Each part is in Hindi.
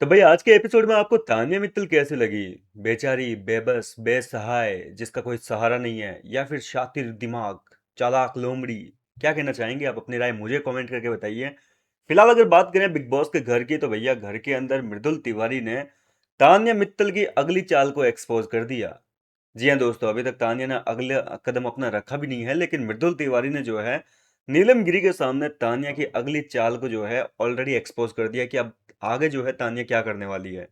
तो भाई आज के एपिसोड में आपको तान्या मित्तल कैसी लगी? बेचारी, बेबस, बेसहाय, जिसका कोई सहारा नहीं है, या फिर शातिर दिमाग, चालाक लोमड़ी? क्या कहना चाहेंगे आप? अपनी राय मुझे कमेंट करके बताइए। फिलहाल अगर बात करें बिग बॉस के घर की, तो भैया घर के अंदर मृदुल तिवारी ने तान्या मित्तल की अगली चाल को एक्सपोज कर दिया। जी हाँ दोस्तों, अभी तक तान्या ने अगले कदम अपना रखा भी नहीं है, लेकिन मृदुल तिवारी ने जो है नीलम गिरी के सामने तान्या की अगली चाल को जो है ऑलरेडी एक्सपोज कर दिया कि अब आगे जो है तान्या क्या करने वाली है।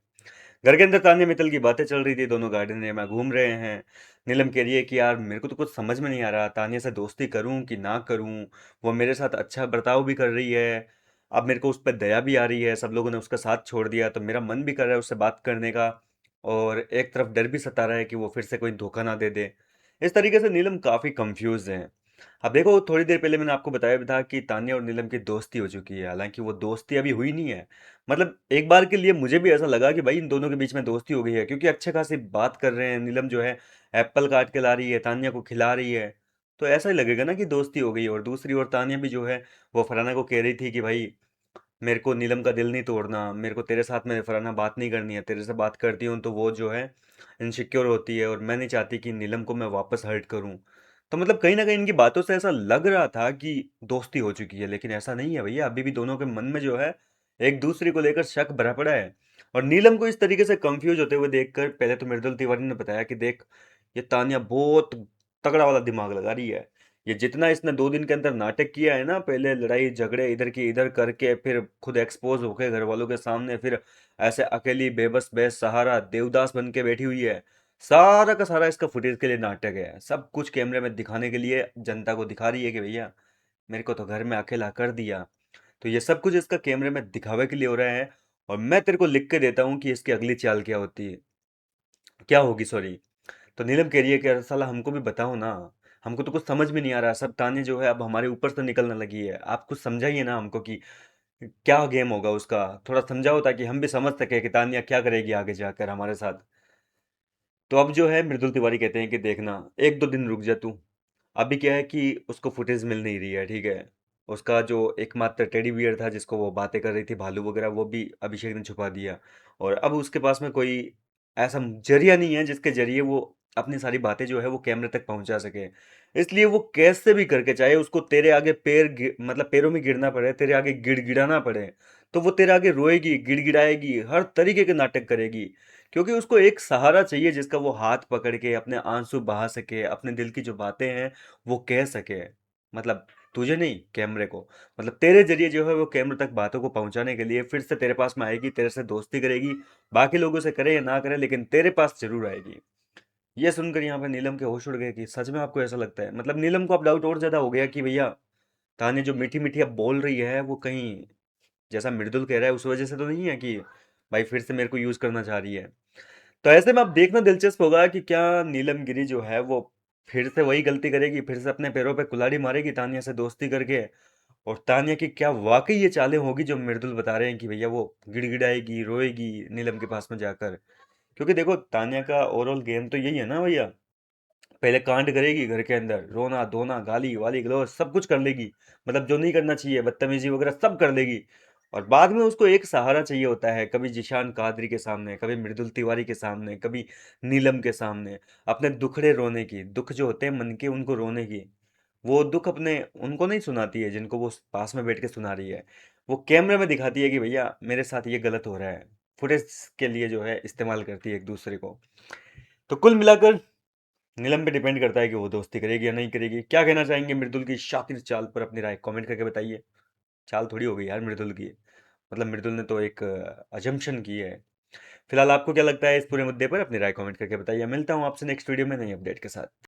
घर के अंदर तान्या मित्तल की बातें चल रही थी, दोनों गार्डन एरिया में घूम रहे हैं। नीलम कह रही है कि यार मेरे को तो कुछ समझ में नहीं आ रहा, तान्या से दोस्ती करूं कि ना करूं। वो मेरे साथ अच्छा बर्ताव भी कर रही है, अब मेरे को उस पर दया भी आ रही है, सब लोगों ने उसका साथ छोड़ दिया तो मेरा मन भी कर रहा है उससे बात करने का। और एक तरफ डर भी सता रहा है कि वो फिर से कोई धोखा ना दे दे। इस तरीके से नीलम काफी कंफ्यूज है। अब देखो, थोड़ी देर पहले मैंने आपको बताया भी था कि तान्या और नीलम की दोस्ती हो चुकी है, हालांकि वो दोस्ती अभी हुई नहीं है। मतलब एक बार के लिए मुझे भी ऐसा लगा कि भाई इन दोनों के बीच में दोस्ती हो गई है, क्योंकि अच्छे खासी बात कर रहे हैं। नीलम जो है एप्पल काट के ला रही है, तान्या को खिला रही है, तो ऐसा ही लगेगा ना कि दोस्ती हो गई है। और दूसरी ओर तान्या भी जो है वो फरहाना को कह रही थी कि भाई मेरे को नीलम का दिल नहीं तोड़ना, मेरे को तेरे साथ में फरहाना बात नहीं करनी है, तेरे से बात करती हूँ तो वो जो है इनसिक्योर होती है, और मैं नहीं चाहती कि नीलम को मैं वापस हर्ट करूँ। तो मतलब कहीं ना कहीं इनकी बातों से ऐसा लग रहा था कि दोस्ती हो चुकी है, लेकिन ऐसा नहीं है भैया। अभी भी दोनों के मन में जो है एक दूसरे को लेकर शक भरा पड़ा है। और नीलम को इस तरीके से कंफ्यूज होते हुए देखकर पहले तो मृदुल तिवारी ने बताया कि देख, ये तान्या बहुत तगड़ा वाला दिमाग लगा रही है। ये जितना इसने 2 दिन के अंदर नाटक किया है ना, पहले लड़ाई झगड़े इधर की इधर करके, फिर खुद एक्सपोज होके घर वालों के सामने, फिर ऐसे अकेली बेबस बेसहारा देवदास बन के बैठी हुई है। सारा का सारा इसका फुटेज के लिए नाटक है, सब कुछ कैमरे में दिखाने के लिए जनता को दिखा रही है कि भैया मेरे को तो घर में अकेला कर दिया। तो ये सब कुछ इसका कैमरे में दिखावे के लिए हो रहा है। और मैं तेरे को लिख के देता हूँ कि इसकी अगली चाल क्या होती है, क्या होगी, सॉरी। तो नीलम कह रही है कि अरे साला हमको भी बताओ ना, हमको तो कुछ समझ में नहीं आ रहा, सब ताने जो है अब हमारे ऊपर से निकलने लगी है। आप कुछ समझाइए ना हमको कि क्या गेम होगा उसका, थोड़ा समझाओ ताकि हम भी समझ सके कि तानिया क्या करेगी आगे जाकर हमारे साथ। तो अब जो है मृदुल तिवारी कहते हैं कि देखना, 1-2 दिन रुक जा तू। अभी क्या है कि उसको फुटेज मिल नहीं रही है, ठीक है। उसका जो एकमात्र टेडी बियर था जिसको वो बातें कर रही थी भालू वगैरह, वो भी अभिषेक ने छुपा दिया। और अब उसके पास में कोई ऐसा जरिया नहीं है जिसके जरिए वो अपनी सारी बातें जो है वो कैमरे तक पहुंचा सके। इसलिए वो कैसे भी करके, चाहे उसको तेरे आगे मतलब पैरों में गिरना पड़े, तेरे आगे गिड़गिड़ाना पड़े, तो वो तेरे आगे रोएगी, गिड़गिड़ाएगी, हर तरीके के नाटक करेगी। क्योंकि उसको एक सहारा चाहिए जिसका वो हाथ पकड़ के अपने आंसू बहा सके, अपने दिल की जो बातें हैं वो कह सके। मतलब तुझे नहीं, कैमरे को। मतलब तेरे जरिए जो है वो कैमरे तक बातों को पहुंचाने के लिए फिर से तेरे पास में आएगी, तेरे से दोस्ती करेगी। बाकी लोगों से करे या ना करे, लेकिन तेरे पास जरूर आएगी। ये सुनकर यहाँ पे नीलम के होश उड़ गए कि सच में आपको ऐसा लगता है। मतलब नीलम को अब डाउट और ज्यादा हो गया कि भैया ताने जो मीठी मीठी अब बोल रही है वो कहीं जैसा मृदुल कह रहा है उस वजह से तो नहीं है कि भाई फिर से मेरे को यूज करना चाह रही है। तो ऐसे में अब देखना दिलचस्प होगा कि क्या नीलम गिरी जो है वो फिर से वही गलती करेगी, फिर से अपने पैरों पे कुल्हाड़ी मारेगी तानिया से दोस्ती करके। और तानिया की क्या वाकई ये चालें होगी जो मृदुल बता रहे हैं कि भैया वो गिड़गिड़ाएगी, रोएगी नीलम के पास में जाकर। क्योंकि देखो तानिया का ओवरऑल गेम तो यही है ना भैया, पहले कांड करेगी घर के अंदर, रोना धोना गाली वाली गलौज सब कुछ कर लेगी। मतलब जो नहीं करना चाहिए, बदतमीजी वगैरह सब कर लेगी। और बाद में उसको एक सहारा चाहिए होता है, कभी जिशान कादरी के सामने, कभी मृदुल तिवारी के सामने, कभी नीलम के सामने, अपने दुखड़े रोने की, दुख जो होते हैं मन के उनको रोने की। वो दुख अपने उनको नहीं सुनाती है जिनको वो पास में बैठ के सुना रही है, वो कैमरे में दिखाती है कि भैया मेरे साथ ये गलत हो रहा है। फुटेज के लिए जो है इस्तेमाल करती है एक दूसरे को। तो कुल मिलाकर नीलम पे डिपेंड करता है कि वो दोस्ती करेगी या नहीं करेगी। क्या कहना चाहेंगे मृदुल की शातिर चाल पर? अपनी राय कमेंट करके बताइए। चाल थोड़ी हो गई यार मृदुल की, मतलब मृदुल ने तो एक अजम्पशन की है। फिलहाल आपको क्या लगता है इस पूरे मुद्दे पर? अपनी राय कमेंट करके बताइए। मिलता हूँ आपसे नेक्स्ट वीडियो में नई अपडेट के साथ।